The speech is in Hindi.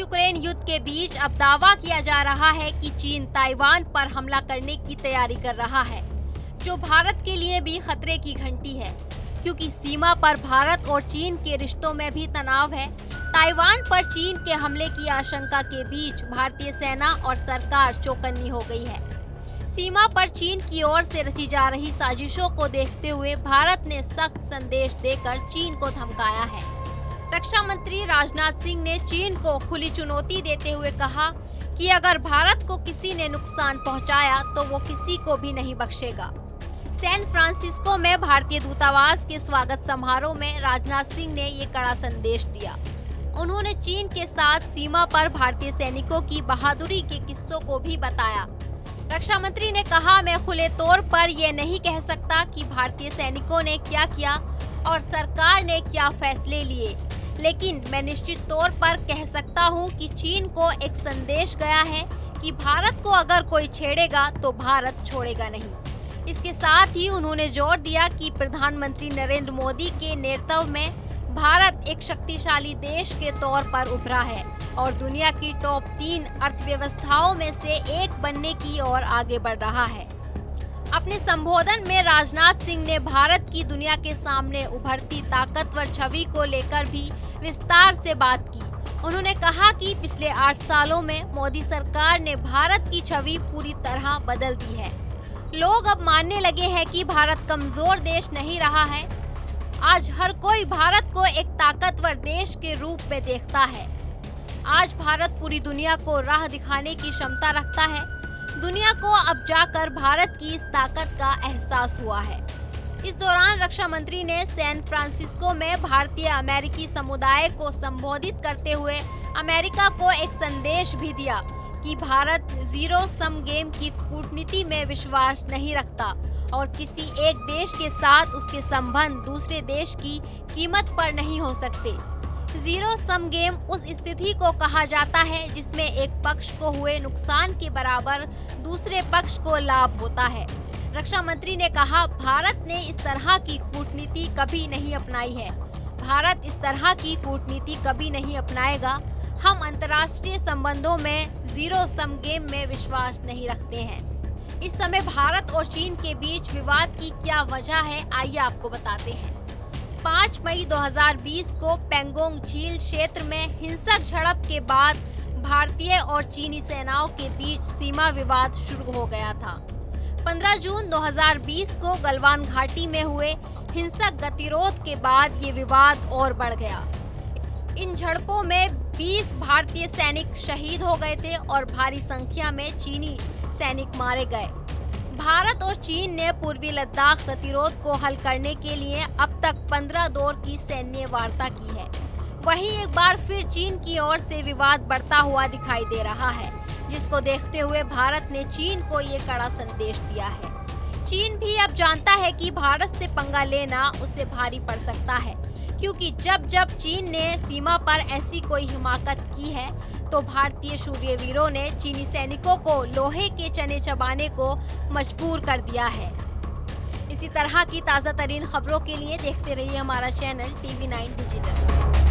यूक्रेन युद्ध के बीच अब दावा किया जा रहा है कि चीन ताइवान पर हमला करने की तैयारी कर रहा है, जो भारत के लिए भी खतरे की घंटी है, क्योंकि सीमा पर भारत और चीन के रिश्तों में भी तनाव है। ताइवान पर चीन के हमले की आशंका के बीच भारतीय सेना और सरकार चौकन्नी हो गई है। सीमा पर चीन की ओर से रची जा रही साजिशों को देखते हुए भारत ने सख्त संदेश देकर चीन को धमकाया है। रक्षा मंत्री राजनाथ सिंह ने चीन को खुली चुनौती देते हुए कहा कि अगर भारत को किसी ने नुकसान पहुंचाया तो वो किसी को भी नहीं बख्शेगा। सैन फ्रांसिस्को में भारतीय दूतावास के स्वागत समारोह में राजनाथ सिंह ने ये कड़ा संदेश दिया। उन्होंने चीन के साथ सीमा पर भारतीय सैनिकों की बहादुरी के किस्सों को भी बताया। रक्षा मंत्री ने कहा, मैं खुले तौर पर ये नहीं कह सकता कि भारतीय सैनिकों ने क्या किया और सरकार ने क्या फैसले लिए, लेकिन मैं निश्चित तौर पर कह सकता हूं कि चीन को एक संदेश गया है कि भारत को अगर कोई छेड़ेगा तो भारत छोड़ेगा नहीं। इसके साथ ही उन्होंने जोर दिया कि प्रधानमंत्री नरेंद्र मोदी के नेतृत्व में भारत एक शक्तिशाली देश के तौर पर उभरा है और दुनिया की टॉप 3 अर्थव्यवस्थाओं में से एक बनने की ओर आगे बढ़ रहा है। अपने संबोधन में राजनाथ सिंह ने भारत की दुनिया के सामने उभरती ताकतवर छवि को लेकर भी विस्तार से बात की। उन्होंने कहा कि पिछले 8 सालों में मोदी सरकार ने भारत की छवि पूरी तरह बदल दी है। लोग अब मानने लगे हैं कि भारत कमजोर देश नहीं रहा है। आज हर कोई भारत को एक ताकतवर देश के रूप में देखता है। आज भारत पूरी दुनिया को राह दिखाने की क्षमता रखता है। दुनिया को अब जाकर भारत की इस ताकत का एहसास हुआ है। इस दौरान रक्षा मंत्री ने सैन फ्रांसिस्को में भारतीय अमेरिकी समुदाय को संबोधित करते हुए अमेरिका को एक संदेश भी दिया कि भारत जीरो सम गेम की कूटनीति में विश्वास नहीं रखता और किसी एक देश के साथ उसके संबंध दूसरे देश की कीमत पर नहीं हो सकते। जीरो सम गेम उस स्थिति को कहा जाता है जिसमें एक पक्ष को हुए नुकसान के बराबर दूसरे पक्ष को लाभ होता है। रक्षा मंत्री ने कहा, भारत ने इस तरह की कूटनीति कभी नहीं अपनाई है। भारत इस तरह की कूटनीति कभी नहीं अपनाएगा। हम अंतर्राष्ट्रीय संबंधों में जीरो सम गेम में विश्वास नहीं रखते हैं। इस समय भारत और चीन के बीच विवाद की क्या वजह है, आइए आपको बताते हैं। 5 मई 2020 को पेंगोंग झील क्षेत्र में हिंसक झड़प के बाद भारतीय और चीनी सेनाओं के बीच सीमा विवाद शुरू हो गया था। 15 जून 2020 को गलवान घाटी में हुए हिंसक गतिरोध के बाद ये विवाद और बढ़ गया। इन झड़पों में 20 भारतीय सैनिक शहीद हो गए थे और भारी संख्या में चीनी सैनिक मारे गए। भारत और चीन ने पूर्वी लद्दाख गतिरोध को हल करने के लिए अब तक 15 दौर की सैन्य वार्ता की है। वहीं एक बार फिर चीन की ओर से विवाद बढ़ता हुआ दिखाई दे रहा है, जिसको देखते हुए भारत ने चीन को ये कड़ा संदेश दिया है। चीन भी अब जानता है कि भारत से पंगा लेना उसे भारी पड़ सकता है, क्योंकि जब जब चीन ने सीमा पर ऐसी कोई हिमाकत की है तो भारतीय शूरवीरों ने चीनी सैनिकों को लोहे के चने चबाने को मजबूर कर दिया है। इसी तरह की ताज़ा तरीन खबरों के लिए देखते रहिए हमारा चैनल TV9 डिजिटल।